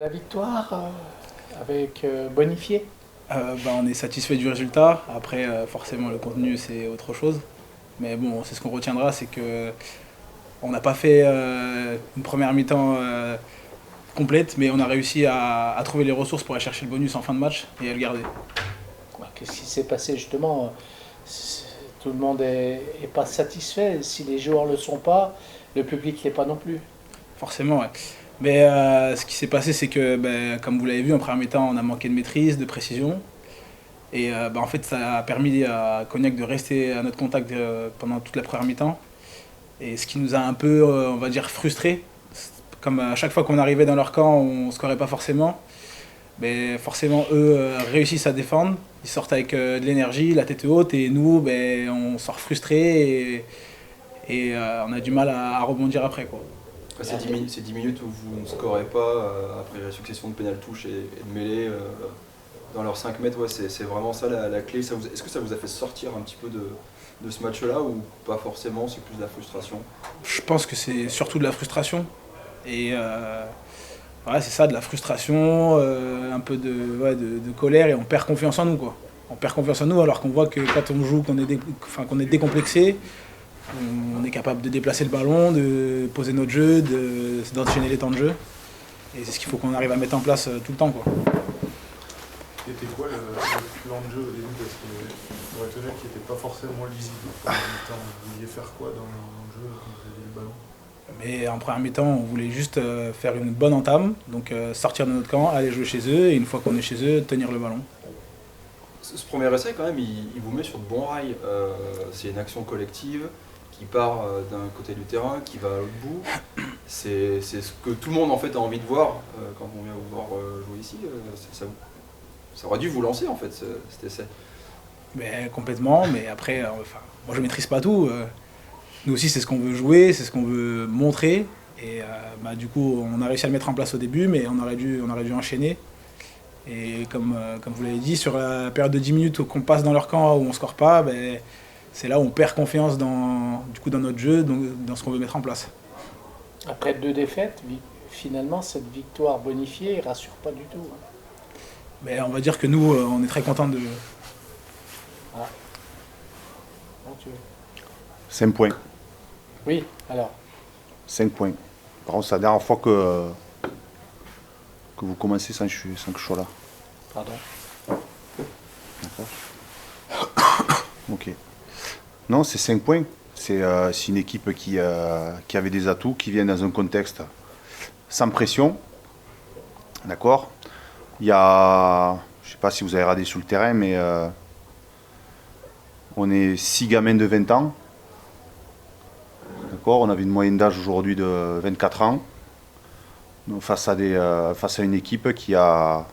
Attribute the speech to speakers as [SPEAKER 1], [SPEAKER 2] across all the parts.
[SPEAKER 1] La victoire avec Bonifié.
[SPEAKER 2] On est satisfait du résultat. Après, forcément, le contenu, c'est autre chose. Mais bon, c'est ce qu'on retiendra, c'est que on n'a pas fait une première mi-temps complète, mais on a réussi à trouver les ressources pour aller chercher le bonus en fin de match et à le garder.
[SPEAKER 1] Qu'est-ce qui s'est passé justement? Tout le monde est pas satisfait. Si les joueurs ne le sont pas, le public l'est pas non plus.
[SPEAKER 2] Forcément, ouais. Mais ce qui s'est passé, c'est que, comme vous l'avez vu, en première mi-temps, on a manqué de maîtrise, de précision. Et en fait, ça a permis à Cognac de rester à notre contact pendant toute la première mi-temps. Et ce qui nous a un peu, on va dire, frustrés. Comme à chaque fois qu'on arrivait dans leur camp, on ne scorait pas forcément. Mais forcément, eux réussissent à défendre. Ils sortent avec de l'énergie, la tête haute. Et nous, on sort frustrés et on a du mal à rebondir après, quoi.
[SPEAKER 3] Ces 10 minutes où vous ne scorez pas après la succession de pénal touche et de mêlée dans leurs 5 mètres, ouais, c'est vraiment ça la clé. Est-ce que ça vous a fait sortir un petit peu de ce match-là ou pas forcément, c'est plus de la frustration?
[SPEAKER 2] Je pense que c'est surtout de la frustration. Et ouais, c'est ça, de la frustration, un peu de colère, et on perd confiance en nous, quoi. On perd confiance en nous alors qu'on voit que quand on joue, qu'on est décomplexé, on est capable de déplacer le ballon, de poser notre jeu, d'enchaîner les temps de jeu. Et c'est ce qu'il faut qu'on arrive à mettre en place tout le temps, quoi.
[SPEAKER 4] C'était quoi le plan de jeu au début? Parce que pour être honnête, qui n'était pas forcément lisible. Vous vouliez faire quoi dans le jeu quand vous aviez le ballon?
[SPEAKER 2] Mais en première mi-temps, on voulait juste faire une bonne entame, donc sortir de notre camp, aller jouer chez eux, et une fois qu'on est chez eux, tenir le ballon.
[SPEAKER 3] Ce premier essai, quand même, il vous met sur de bons rails. C'est une action collective qui part d'un côté du terrain, qui va à l'autre bout. C'est ce que tout le monde en fait a envie de voir quand on vient vous voir jouer ici. Ça aurait dû vous lancer en fait cet essai.
[SPEAKER 2] Mais complètement, mais après, moi je maîtrise pas tout. Nous aussi, c'est ce qu'on veut jouer, c'est ce qu'on veut montrer. Et du coup, on a réussi à le mettre en place au début, mais on aurait dû enchaîner. Et comme vous l'avez dit, sur la période de 10 minutes qu'on passe dans leur camp où on ne score pas, c'est là où on perd confiance dans notre jeu, dans ce qu'on veut mettre en place.
[SPEAKER 1] Après 2 défaites, finalement, cette victoire bonifiée ne rassure pas du tout.
[SPEAKER 2] Mais on va dire que nous, on est très contents de.
[SPEAKER 1] Ah. Non,
[SPEAKER 5] 5 points.
[SPEAKER 1] Oui, alors.
[SPEAKER 5] 5 points. Par contre, c'est la dernière fois que vous commencez sans que je sois là.
[SPEAKER 1] Pardon.
[SPEAKER 5] D'accord. Ok. Non, c'est 5 points. C'est une équipe qui avait des atouts, qui vient dans un contexte sans pression. D'accord. Il y a, je ne sais pas si vous avez regardé sur le terrain, mais on est 6 gamins de 20 ans. D'accord. On avait une moyenne d'âge aujourd'hui de 24 ans. Donc, face à une équipe qui a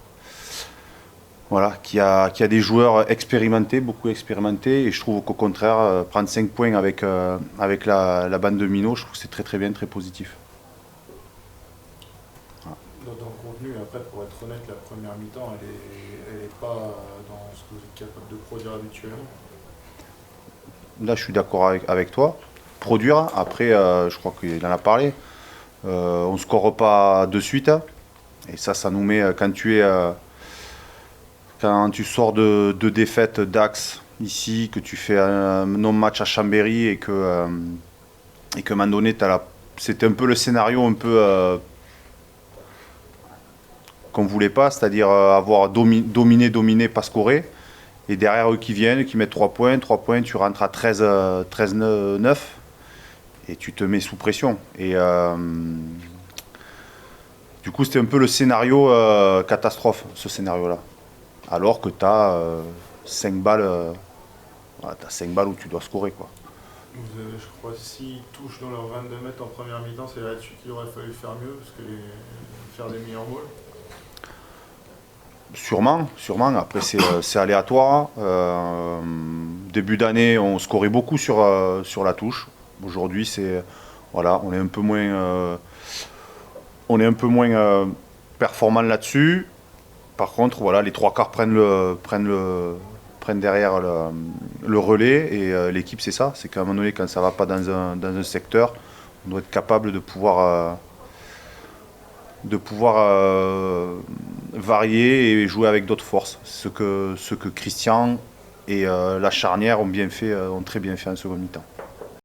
[SPEAKER 5] des joueurs expérimentés, beaucoup expérimentés. Et je trouve qu'au contraire, prendre 5 points avec la bande de Minot, je trouve que c'est très très bien, très positif.
[SPEAKER 4] Dans le contenu, après, pour être honnête, la première mi-temps, elle est pas dans ce que vous êtes capable de produire habituellement.
[SPEAKER 5] Là, je suis d'accord avec toi. Produire, après, je crois qu'il en a parlé. On ne score pas de suite. Et ça nous met, quand tu sors de 2 défaites d'Axe ici, que tu fais un non-match à Chambéry et que à un moment donné, c'était un peu le scénario un peu qu'on ne voulait pas, c'est-à-dire avoir dominé, pas scorer. Et derrière eux qui viennent, qui mettent 3 points, tu rentres à 13-9 et tu te mets sous pression. Et du coup, c'était un peu le scénario catastrophe, ce scénario-là. Alors que tu as 5 balles, t'as 5 balles où tu dois scorer, quoi.
[SPEAKER 4] Vous avez, je crois, 6 touches dans leurs 22 mètres en première mi-temps. C'est là-dessus qu'il aurait fallu faire mieux, parce que faire des meilleurs balls.
[SPEAKER 5] Sûrement. Après, c'est aléatoire. Début d'année, on scorait beaucoup sur la touche. Aujourd'hui, on est un peu moins performant là-dessus. Par contre, voilà, les 3 quarts prennent derrière le relais. Et l'équipe, c'est ça. C'est qu'à un moment donné, quand ça ne va pas dans un secteur, on doit être capable de pouvoir de pouvoir varier et jouer avec d'autres forces. Ce que Christian et la charnière ont très bien fait en seconde mi-temps.